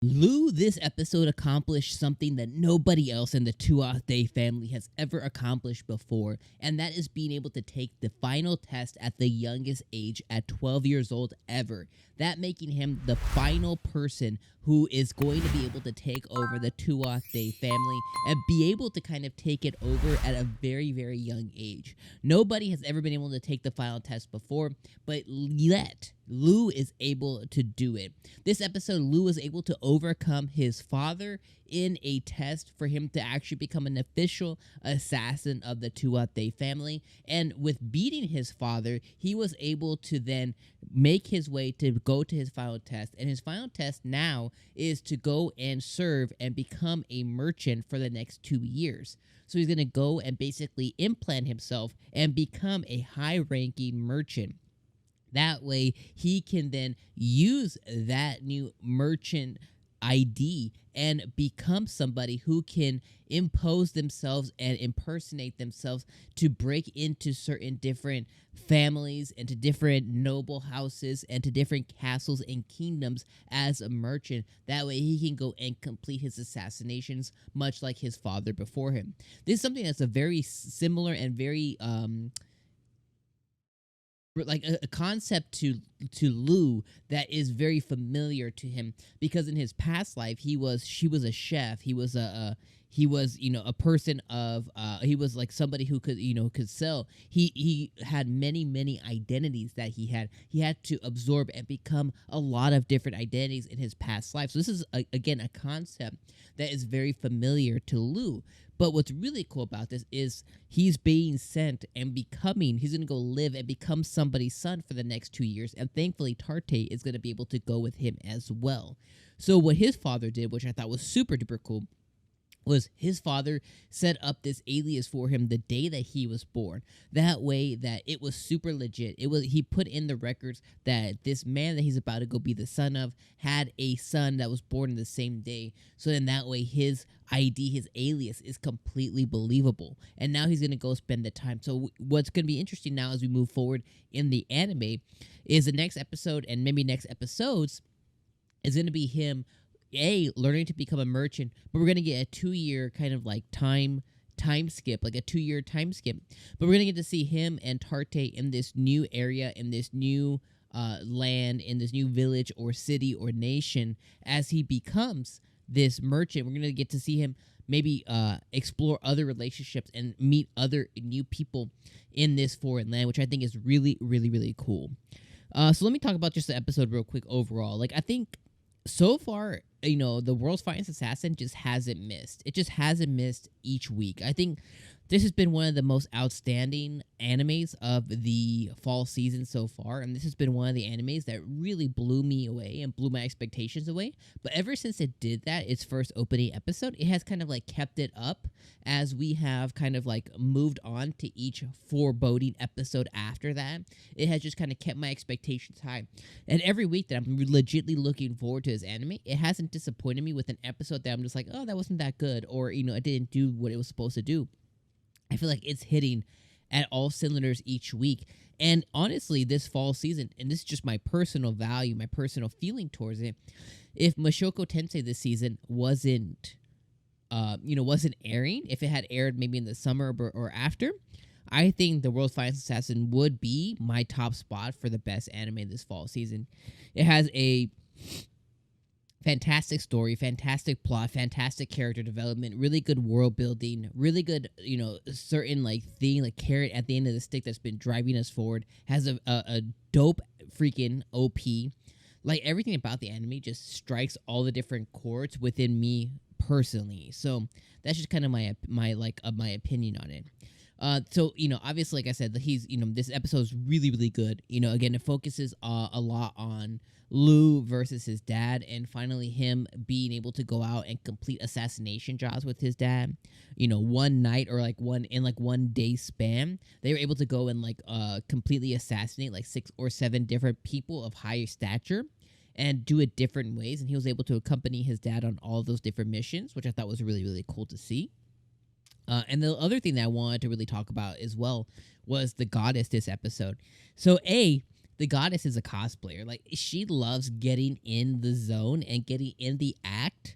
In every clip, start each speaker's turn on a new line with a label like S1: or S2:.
S1: Lugh this episode accomplished something that nobody else in the 𝐜𝐴They family has ever accomplished before, and that is being able to take the final test at the youngest age at 12 years old ever. That making him the final person who is going to be able to take over the 𝐜𝐴They family and be able to kind of take it over at a very, very young age. Nobody has ever been able to take the final test before, but yet Lugh is able to do it. This episode, Lugh was able to overcome his father in a test for him to actually become an official assassin of the 𝐜𝐴They family. And with beating his father, he was able to then make his way to go to his final test. And his final test now is to go and serve and become a merchant for the next 2 years. So he's going to go and basically implant himself and become a high-ranking merchant. That way, he can then use that new merchant ID and become somebody who can impose themselves and impersonate themselves to break into certain different families and to different noble houses and to different castles and kingdoms as a merchant. That way he can go and complete his assassinations much like his father before him. This is something that's a very similar and very like a concept to Lugh that is very familiar to him, because in his past life she was a chef. He was a person of he was like somebody who could sell. He had many identities that he had to absorb and become a lot of different identities in his past life. So this is again a concept that is very familiar to Lugh. But what's really cool about this is he's being sent and he's going to go live and become somebody's son for the next 2 years. And thankfully, 𝐜𝐴They is going to be able to go with him as well. So what his father did, which I thought was super duper cool, was his father set up this alias for him the day that he was born. That way that it was super legit. He put in the records that this man that he's about to go be the son of had a son that was born in the same day. So then that way his ID, his alias, is completely believable. And now he's going to go spend the time. So what's going to be interesting now as we move forward in the anime is the next episode and maybe next episodes is going to be him learning to become a merchant, but we're gonna get a 2-year kind of like time skip, like a 2-year time skip. But we're gonna get to see him and 𝐜𝐴They in this new area, in this new land, in this new village or city or nation as he becomes this merchant. We're gonna get to see him maybe explore other relationships and meet other new people in this foreign land, which I think is really, really, really cool. So let me talk about just the episode real quick overall. Like, I think so far, the World's Finest Assassin just hasn't missed. It just hasn't missed each week. I think this has been one of the most outstanding animes of the fall season so far, and this has been one of the animes that really blew me away and blew my expectations away. But ever since it did that, its first opening episode, it has kind of like kept it up as we have kind of like moved on to each foreboding episode after that. It has just kind of kept my expectations high. And every week that I'm legitimately looking forward to this anime, it hasn't disappointed me with an episode that I'm just like, oh, that wasn't that good, or, it didn't do what it was supposed to do. I feel like it's hitting at all cylinders each week. And honestly, this fall season, and this is just my personal value, my personal feeling towards it, if Mushoku Tensei this season wasn't airing, if it had aired maybe in the summer or after, I think The World's Finest Assassin would be my top spot for the best anime this fall season. It has a fantastic story, fantastic plot, fantastic character development, really good world building, really good, certain like thing, like carrot at the end of the stick that's been driving us forward. Has a dope freaking OP. Like, everything about the anime just strikes all the different chords within me personally. So that's just kind of my opinion on it. So, obviously, like I said, this episode is really, really good. Again, it focuses a lot on Lugh versus his dad, and finally him being able to go out and complete assassination jobs with his dad. One night or one day span, they were able to go and completely assassinate like 6 or 7 different people of higher stature and do it different ways. And he was able to accompany his dad on all of those different missions, which I thought was really, really cool to see. And the other thing that I wanted to really talk about as well was the goddess this episode. So, the goddess is a cosplayer. Like, she loves getting in the zone and getting in the act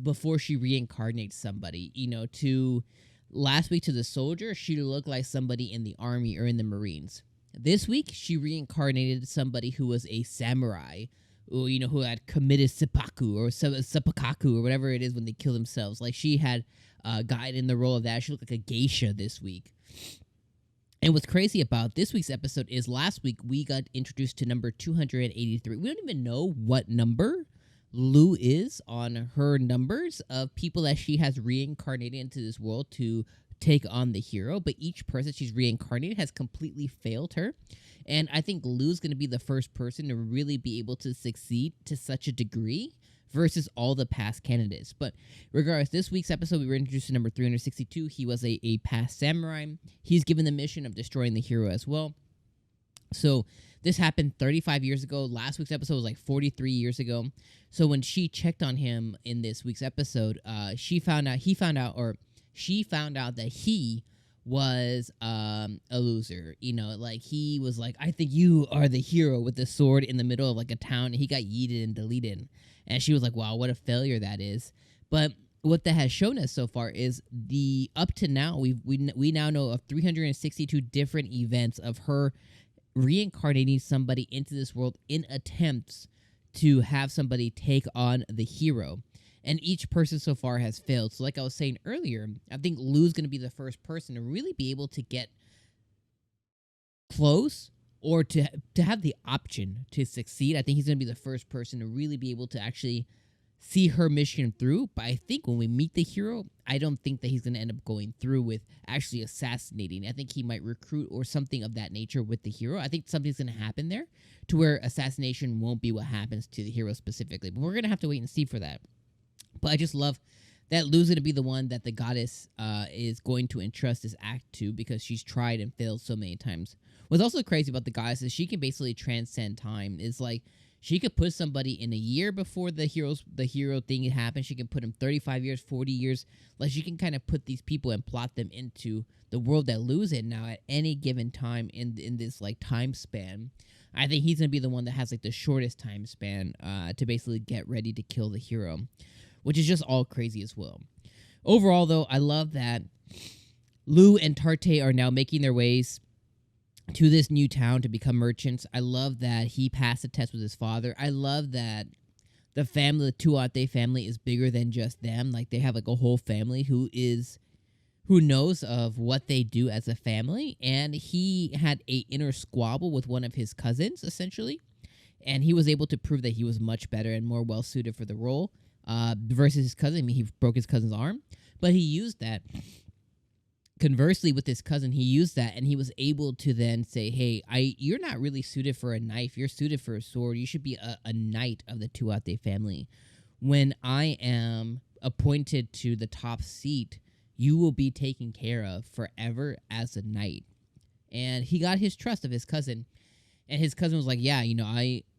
S1: before she reincarnates somebody. You know, to last week to the soldier, she looked like somebody in the army or in the Marines. This week, she reincarnated somebody who was a samurai, who had committed seppuku or seppukaku or whatever it is when they kill themselves. Like, she had gotten in the role of that. She looked like a geisha this week. And what's crazy about this week's episode is last week we got introduced to number 283. We don't even know what number Lugh is on her numbers of people that she has reincarnated into this world to take on the hero, but each person she's reincarnated has completely failed her. And I think Lugh's going to be the first person to really be able to succeed to such a degree versus all the past candidates. But regardless, this week's episode, we were introduced to number 362. He was a past samurai. He's given the mission of destroying the hero as well. So this happened 35 years ago. Last week's episode was like 43 years ago. So when she checked on him in this week's episode, she found out that he was a loser. You know, like, he was like, I think you are the hero, with the sword in the middle of like a town, and he got yeeted and deleted. And she was like, wow, what a failure that is. But what that has shown us so far is up to now, we now know of 362 different events of her reincarnating somebody into this world in attempts to have somebody take on the hero. And each person so far has failed. So like I was saying earlier, I think Lugh's going to be the first person to really be able to get close or to have the option to succeed. I think he's going to be the first person to really be able to actually see her mission through. But I think when we meet the hero, I don't think that he's going to end up going through with actually assassinating. I think he might recruit or something of that nature with the hero. I think something's going to happen there to where assassination won't be what happens to the hero specifically. But we're going to have to wait and see for that. But I just love that Lugh's going to be the one that the goddess is going to entrust this act to, because she's tried and failed so many times. What's also crazy about the goddess is she can basically transcend time. It's like she could put somebody in a year before the hero thing happened. She can put him 35 years, 40 years. Like, she can kind of put these people and plot them into the world that Lugh's in now at any given time in this like time span. I think he's going to be the one that has like the shortest time span to basically get ready to kill the hero, which is just all crazy as well. Overall, though, I love that Lugh and Tarte are now making their ways to this new town to become merchants. I love that he passed the test with his father. I love that the 𝐜𝐴Te family is bigger than just them. Like, they have like a whole family who knows of what they do as a family. And he had a inner squabble with one of his cousins, essentially. And he was able to prove that he was much better and more well-suited for the role versus his cousin. I mean, he broke his cousin's arm, but he used that. Conversely, with his cousin, he used that, and he was able to then say, hey, you're not really suited for a knife. You're suited for a sword. You should be a knight of the 𝐜𝐴Te family. When I am appointed to the top seat, you will be taken care of forever as a knight. And he got his trust of his cousin. And his cousin was like, yeah,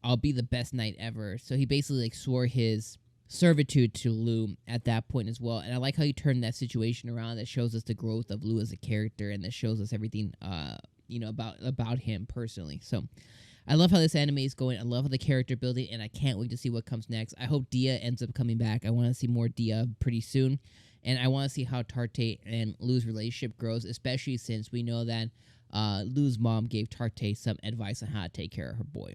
S1: I'll be the best knight ever. So he basically like swore his servitude to Lugh at that point as well. And I like how you turned that situation around. That shows us the growth of Lugh as a character, and that shows us everything about him personally. So I love how this anime is going. I love how the character building, and I can't wait to see what comes next. I hope Dia ends up coming back. I want to see more Dia pretty soon, and I want to see how Tarte and Lugh's relationship grows, especially since we know that Lugh's mom gave Tarte some advice on how to take care of her boy.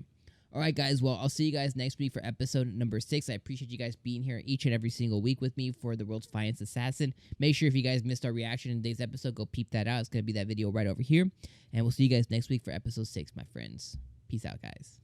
S1: All right, guys. Well, I'll see you guys next week for episode number 6. I appreciate you guys being here each and every single week with me for the world's finest assassin. Make sure if you guys missed our reaction in today's episode, go peep that out. It's going to be that video right over here. And we'll see you guys next week for episode 6, my friends. Peace out, guys.